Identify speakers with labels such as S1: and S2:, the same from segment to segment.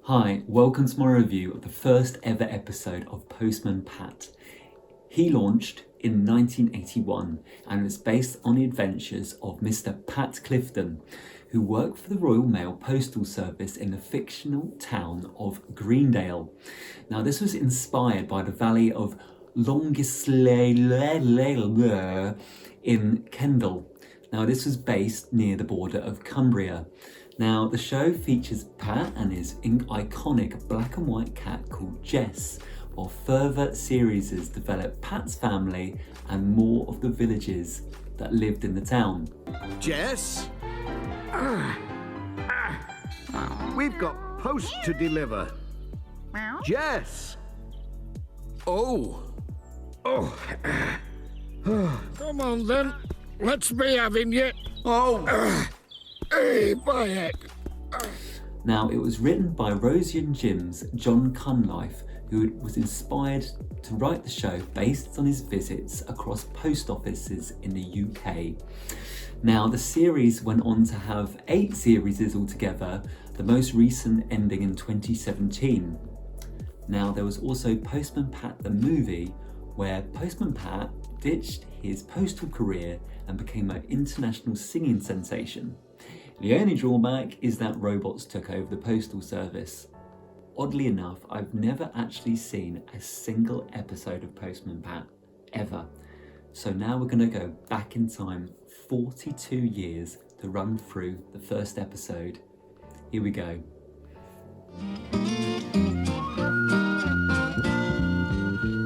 S1: Hi, welcome to my review of the first ever episode of Postman Pat. He launched in 1981 and was based on the adventures of Mr. Pat Clifton, who worked for the Royal Mail Postal Service in the fictional town of Greendale. Now, this was inspired by the valley of Longislaw in Kendal. Now, this was based near the border of Cumbria. Now, the show features Pat and his iconic black and white cat called Jess, while further series develop Pat's family and more of the villages that lived in the town.
S2: Jess? We've got post to deliver. Jess!
S3: Oh. Come on then. Let's be having you.
S2: Oh!
S3: Hey, by heck.
S1: Now, it was written by Rosie and Jim's John Cunliffe, who was inspired to write the show based on his visits across post offices in the UK. Now, the series went on to have 8 series altogether, the most recent ending in 2017. Now, there was also Postman Pat the movie, where Postman Pat ditched his postal career and became an international singing sensation. The only drawback is that robots took over the postal service. Oddly enough, I've never actually seen a single episode of Postman Pat, ever. So now we're going to go back in time 42 years to run through the first episode. Here we go.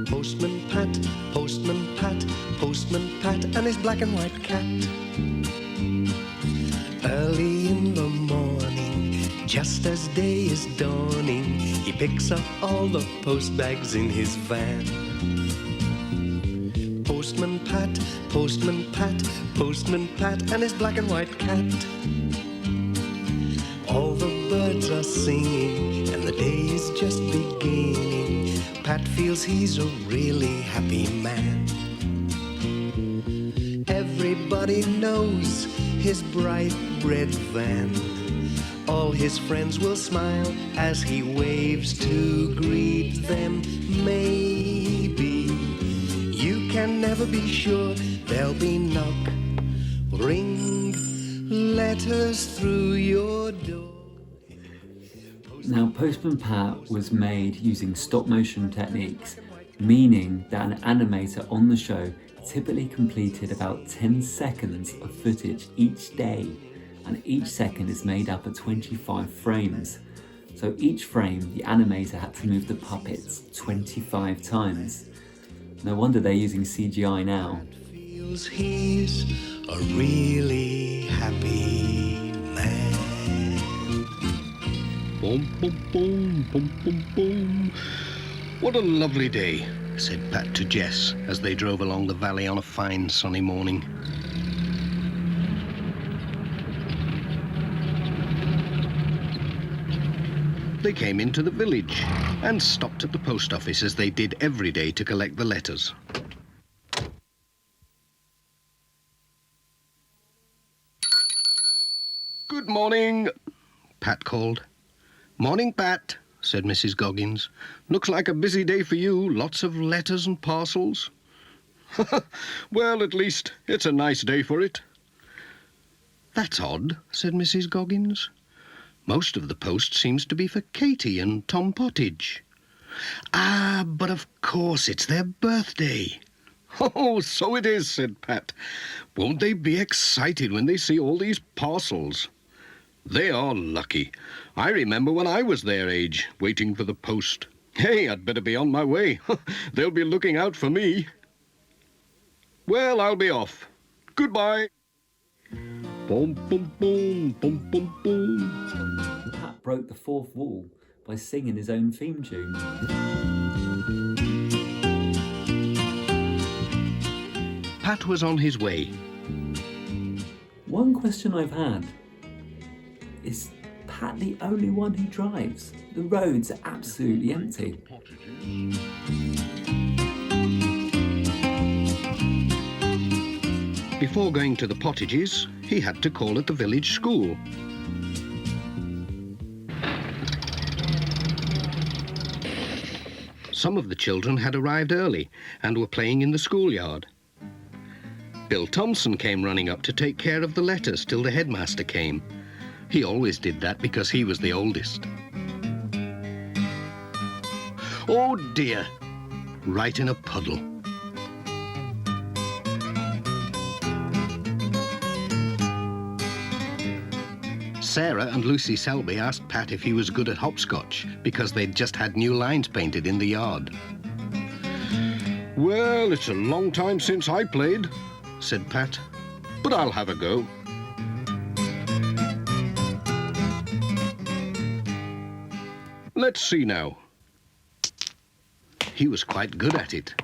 S4: Postman Pat, Postman Pat, Postman Pat and his black and white cat. Early in the morning, just as day is dawning, he picks up all the post bags in his van. Postman Pat, Postman Pat, Postman Pat and his black and white cat. All the birds are singing and the day is just beginning. Pat feels he's a really happy man. Everybody knows his bright red van. All his friends will smile as he waves to greet them. Maybe you can never be sure. There'll be knock, ring, letters through your door.
S1: Now, Postman Pat was made using stop motion techniques, meaning that an animator on the show typically completed about 10 seconds of footage each day, and each second is made up of 25 frames. So each frame, the animator had to move the puppets 25 times. No wonder they're using CGI now.
S4: Feels he's a really happy man.
S3: Boom, boom, boom, boom, boom, boom. What a lovely day, said Pat to Jess as they drove along the valley on a fine sunny morning. They came into the village and stopped at the post office as they did every day to collect the letters. Good morning, Pat called. Morning, Pat, said Mrs. Goggins. Looks like a busy day for you. Lots of letters and parcels. Well, at least it's a nice day for it. That's odd, said Mrs. Goggins. Most of the post seems to be for Katie and Tom Pottage. Ah, but of course it's their birthday. Oh, so it is, said Pat. Won't they be excited when they see all these parcels? They are lucky. I remember when I was their age, waiting for the post. Hey, I'd better be on my way. They'll be looking out for me. Well, I'll be off. Goodbye. Boom, boom, boom, boom, boom, boom.
S1: Pat broke the fourth wall by singing his own theme tune.
S3: Pat was on his way.
S1: One question I've had: is Pat the only one who drives? The roads are absolutely empty.
S3: Before going to the Pottages, he had to call at the village school. Some of the children had arrived early and were playing in the schoolyard. Bill Thompson came running up to take care of the letters till the headmaster came. He always did that because he was the oldest. Oh dear, right in a puddle. Sarah and Lucy Selby asked Pat if he was good at hopscotch because they'd just had new lines painted in the yard.
S5: Well, it's a long time since I played, said Pat, but I'll have a go. Let's see now.
S3: He was quite good at it.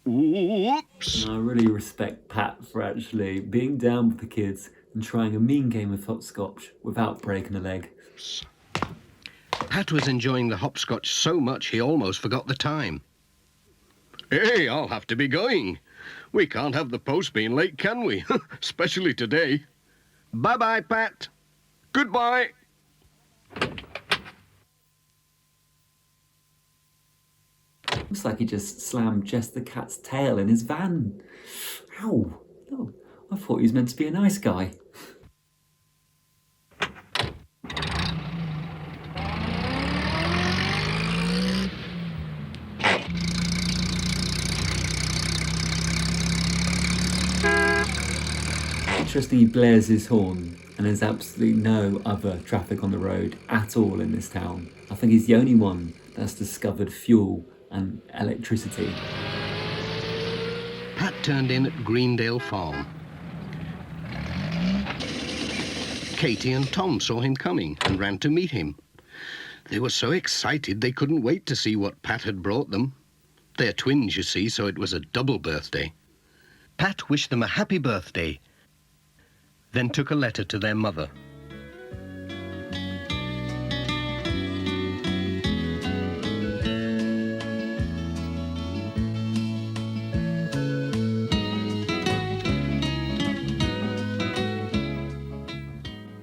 S5: Whoops!
S1: I really respect Pat for actually being down with the kids and trying a mean game of hopscotch without breaking a leg.
S3: Pat was enjoying the hopscotch so much he almost forgot the time.
S5: Hey, I'll have to be going. We can't have the post being late, can we? Especially today.
S3: Bye-bye, Pat.
S5: Goodbye.
S1: Looks like he just slammed Jess the cat's tail in his van. Ow! No, I thought he was meant to be a nice guy. Interesting, he blares his horn and there's absolutely no other traffic on the road at all in this town. I think he's the only one that's discovered fuel and electricity.
S3: Pat turned in at Greendale Farm. Katie and Tom saw him coming and ran to meet him. They were so excited they couldn't wait to see what Pat had brought them. They're twins, you see, so it was a double birthday. Pat wished them a happy birthday, then took a letter to their mother.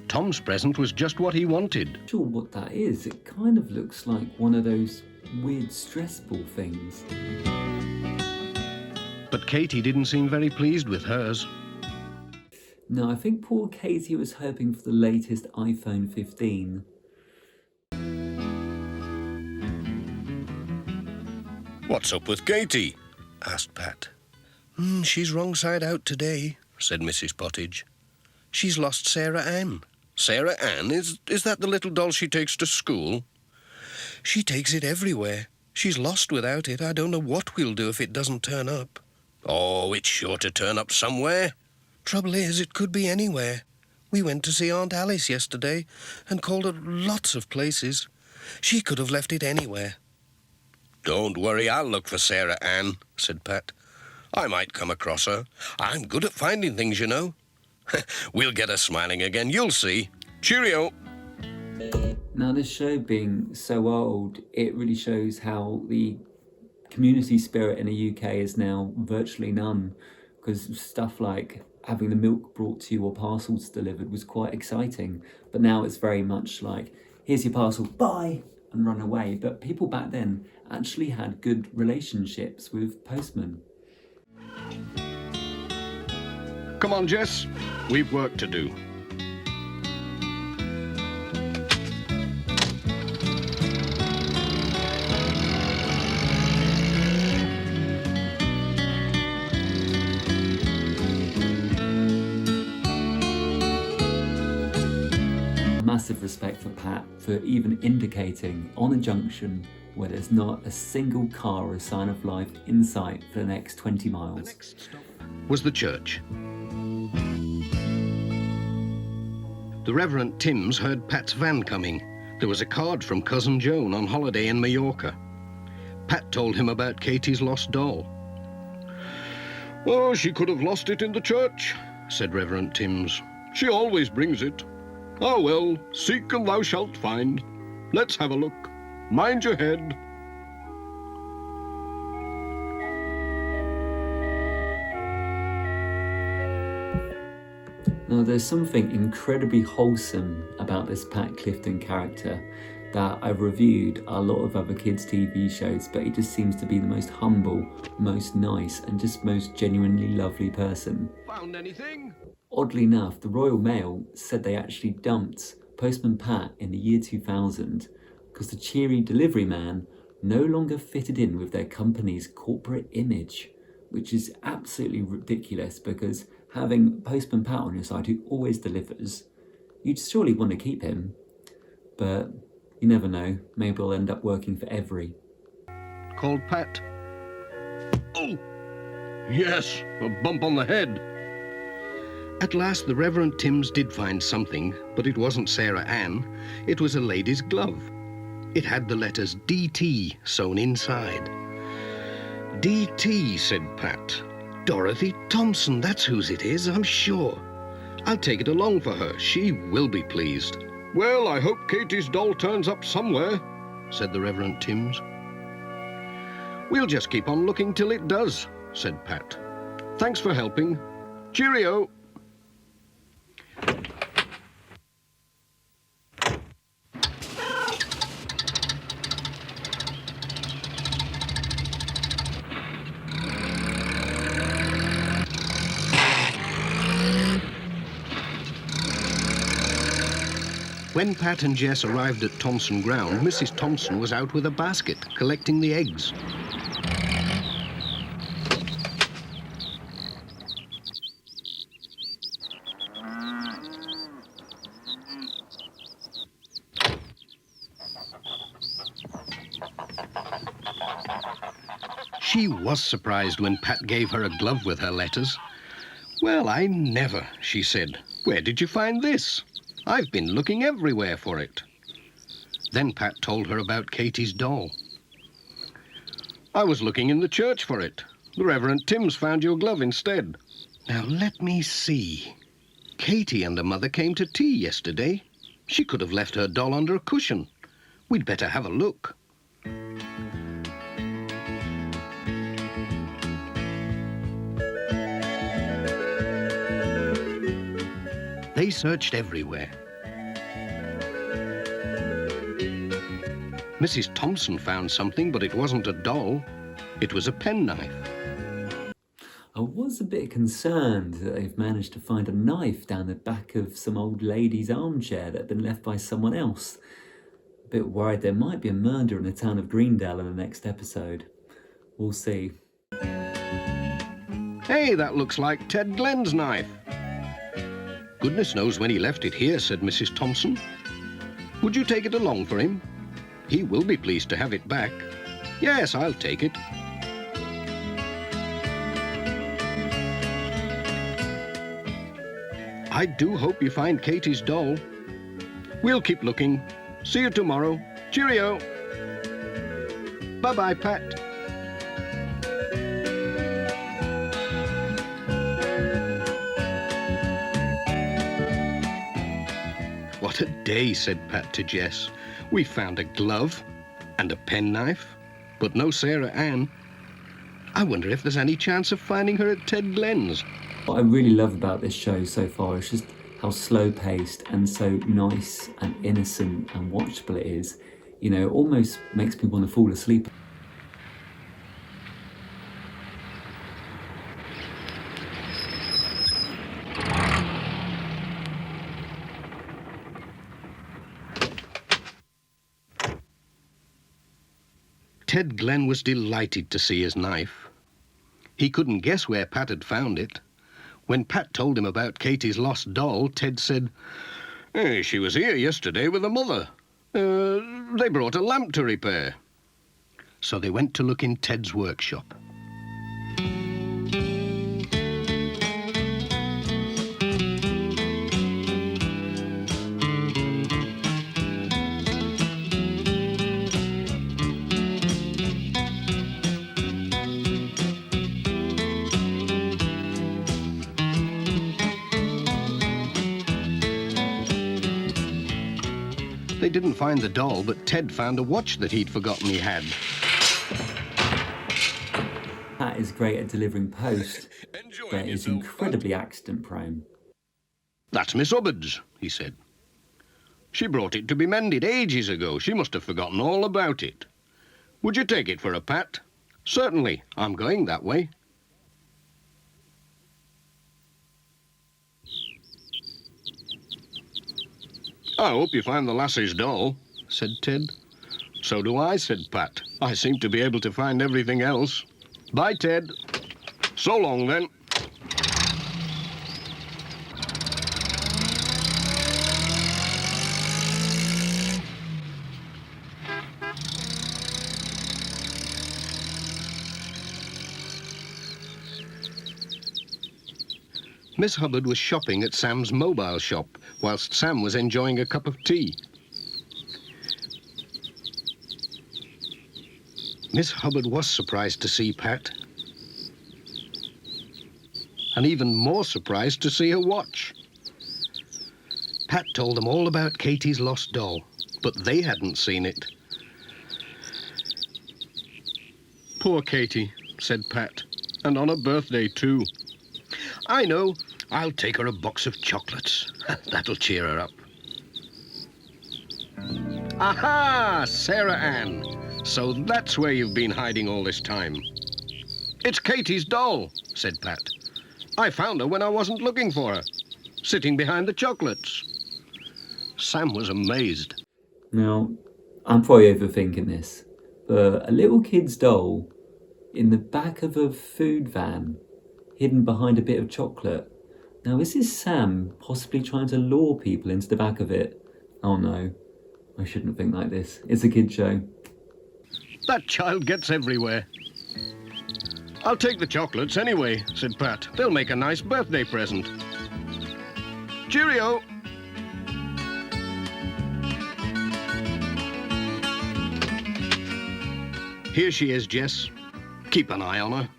S3: Tom's present was just what he wanted.
S1: Not sure what that is. It kind of looks like one of those weird stress ball things.
S3: But Katie didn't seem very pleased with hers.
S1: No, I think poor Katie was hoping for the latest iPhone 15.
S5: What's up with Katie?
S3: Asked Pat. She's wrong side out today, said Mrs. Pottage. She's lost Sarah Ann.
S5: Sarah Ann? Is that the little doll she takes to school?
S3: She takes it everywhere. She's lost without it. I don't know what we'll do if it doesn't turn up.
S5: Oh, it's sure to turn up somewhere.
S3: Trouble is, it could be anywhere. We went to see Aunt Alice yesterday and called at lots of places. She could have left it anywhere.
S5: Don't worry, I'll look for Sarah Ann, said Pat. I might come across her. I'm good at finding things, you know. We'll get her smiling again, you'll see. Cheerio.
S1: Now, this show being so old, it really shows how the community spirit in the UK is now virtually none, because stuff like having the milk brought to you or parcels delivered was quite exciting. But now it's very much like, here's your parcel, bye, and run away. But people back then actually had good relationships with postmen.
S5: Come on, Jess. We've work to do.
S1: Massive respect for Pat for even indicating on a junction where there's not a single car or a sign of life in sight for the next 20 miles.
S3: The next stop was the church. The Reverend Timms heard Pat's van coming. There was a card from Cousin Joan on holiday in Mallorca. Pat told him about Katie's lost doll.
S5: Oh, she could have lost it in the church,
S3: said Reverend Timms.
S5: She always brings it. Ah, well, seek and thou shalt find. Let's have a look. Mind your head.
S1: Now, there's something incredibly wholesome about this Pat Clifton character. that I've reviewed a lot of other kids' TV shows, but he just seems to be the most humble, most nice, and just most genuinely lovely person.
S3: Found anything?
S1: Oddly enough, the Royal Mail said they actually dumped Postman Pat in the year 2000 because the cheery delivery man no longer fitted in with their company's corporate image, which is absolutely ridiculous because having Postman Pat on your side who always delivers, you'd surely want to keep him. But you never know, maybe I'll end up working for Every.
S3: Called Pat. Oh! Yes, a bump on the head. At last, the Reverend Timms did find something, but it wasn't Sarah Ann. It was a lady's glove. It had the letters DT sewn inside. DT, said Pat. Dorothy Thompson, that's whose it is, I'm sure. I'll take it along for her. She will be pleased. Well, I hope Katie's doll turns up somewhere, said the Reverend Timms. We'll just keep on looking till it does, said Pat. Thanks for helping. Cheerio. When Pat and Jess arrived at Thompson Ground, Mrs. Thompson was out with a basket, collecting the eggs. She was surprised when Pat gave her a glove with her letters. Well, I never, she said. Where did you find this? I've been looking everywhere for it. Then Pat told her about Katie's doll. I was looking in the church for it. The Reverend Timms found your glove instead. Now, let me see. Katie and her mother came to tea yesterday. She could have left her doll under a cushion. We'd better have a look. They searched everywhere. Mrs. Thompson found something, but it wasn't a doll. It was a penknife.
S1: I was a bit concerned that they've managed to find a knife down the back of some old lady's armchair that had been left by someone else. A bit worried there might be a murder in the town of Greendale in the next episode. We'll see.
S3: Hey, that looks like Ted Glenn's knife. Goodness knows when he left it here, said Mrs. Thompson. Would you take it along for him? He will be pleased to have it back. Yes, I'll take it. I do hope you find Katie's doll. We'll keep looking. See you tomorrow. Cheerio. Bye-bye, Pat. What a day, said Pat to Jess. We found a glove and a penknife, but no Sarah Ann. I wonder if there's any chance of finding her at Ted Glenn's.
S1: What I really love about this show so far is just how slow-paced and so nice and innocent and watchable it is. You know, it almost makes me want to fall asleep.
S3: Ted Glenn was delighted to see his knife. He couldn't guess where Pat had found it. When Pat told him about Katie's lost doll, Ted said, "Hey, she was here yesterday with her mother. They brought a lamp to repair." So they went to look in Ted's workshop. They didn't find the doll, but Ted found a watch that he'd forgotten he had.
S1: Pat is great at delivering post, but is incredibly accident prone.
S3: "That's Miss Hubbard's," he said. She brought it to be mended ages ago. She must have forgotten all about it. Would you take it for a pat? Certainly. I'm going that way. I hope you find the lassie's doll, said Ted. So do I, said Pat. I seem to be able to find everything else. Bye, Ted. So long, then. Miss Hubbard was shopping at Sam's mobile shop, whilst Sam was enjoying a cup of tea. Miss Hubbard was surprised to see Pat, and even more surprised to see her watch. Pat told them all about Katie's lost doll, but they hadn't seen it. Poor Katie, said Pat, and on her birthday too. I know. I'll take her a box of chocolates. That'll cheer her up. Aha! Sarah Ann. So that's where you've been hiding all this time. It's Katie's doll, said Pat. I found her when I wasn't looking for her, sitting behind the chocolates. Sam was amazed.
S1: Now, I'm probably overthinking this, but a little kid's doll in the back of a food van, hidden behind a bit of chocolate. Now, is this Sam possibly trying to lure people into the back of it? Oh no, I shouldn't think like this. It's a kid show.
S3: That child gets everywhere. I'll take the chocolates anyway, said Pat. They'll make a nice birthday present. Cheerio! Here she is, Jess. Keep an eye on her.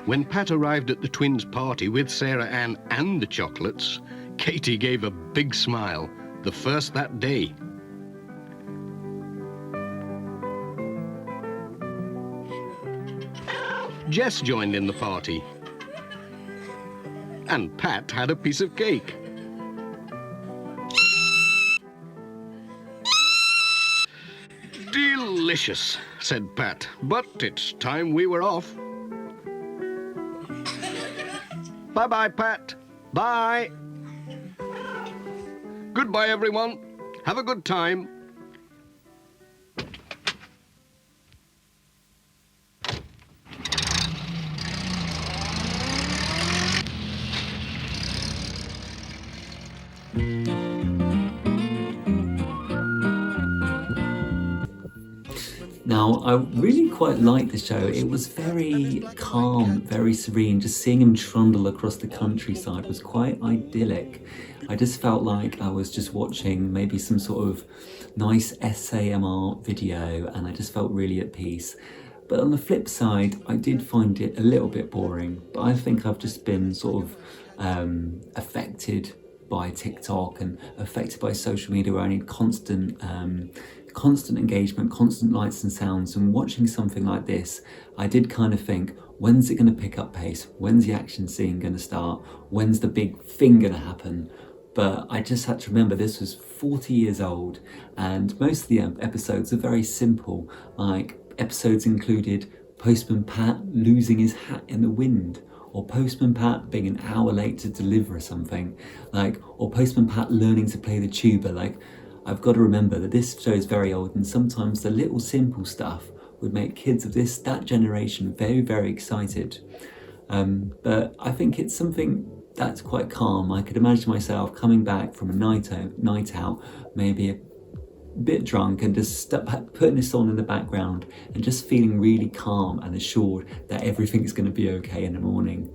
S3: When Pat arrived at the twins' party with Sarah Ann and the chocolates, Katie gave a big smile, the first that day. Jess joined in the party, and Pat had a piece of cake. Delicious, said Pat, but it's time we were off. Bye-bye, Pat. Bye. Goodbye, everyone. Have a good time.
S1: Now, I really quite liked the show. It was very calm, very serene. Just seeing him trundle across the countryside was quite idyllic. I just felt like I was just watching maybe some sort of nice SAMR video, and I just felt really at peace. But on the flip side, I did find it a little bit boring. But I think I've just been sort of affected by TikTok and affected by social media, where I need constant engagement, constant lights and sounds. And watching something like this, I did kind of think, when's it going to pick up pace? When's the action scene going to start? When's the big thing going to happen? But I just had to remember this was 40 years old, and most of the episodes are very simple. Like, episodes included Postman Pat losing his hat in the wind, or Postman Pat being an hour late to deliver something, or Postman Pat learning to play the tuba. I've got to remember that this show is very old, and sometimes the little simple stuff would make kids of that generation very, very excited. But I think it's something that's quite calm. I could imagine myself coming back from a night out, maybe a bit drunk, and just putting this on in the background and just feeling really calm and assured that everything's going to be okay in the morning.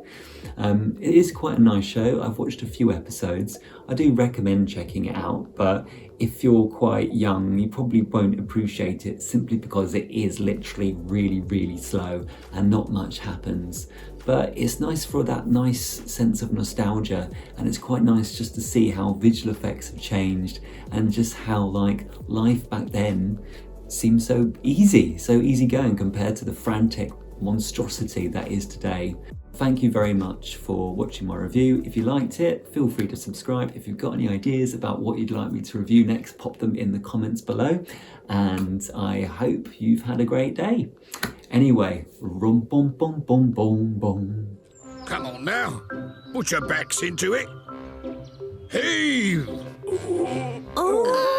S1: It is quite a nice show. I've watched a few episodes. I do recommend checking it out, but if you're quite young, you probably won't appreciate it, simply because it is literally really, really slow and not much happens. But it's nice for that nice sense of nostalgia, and it's quite nice just to see how visual effects have changed, and just how life back then seems so easy going compared to the frantic monstrosity that is today. Thank you very much for watching my review. If you liked it, feel free to subscribe. If you've got any ideas about what you'd like me to review next, pop them in the comments below. And I hope you've had a great day. Anyway, rum bum bum bum bum bum.
S2: Come on now. Put your backs into it. Heave!
S6: Oh.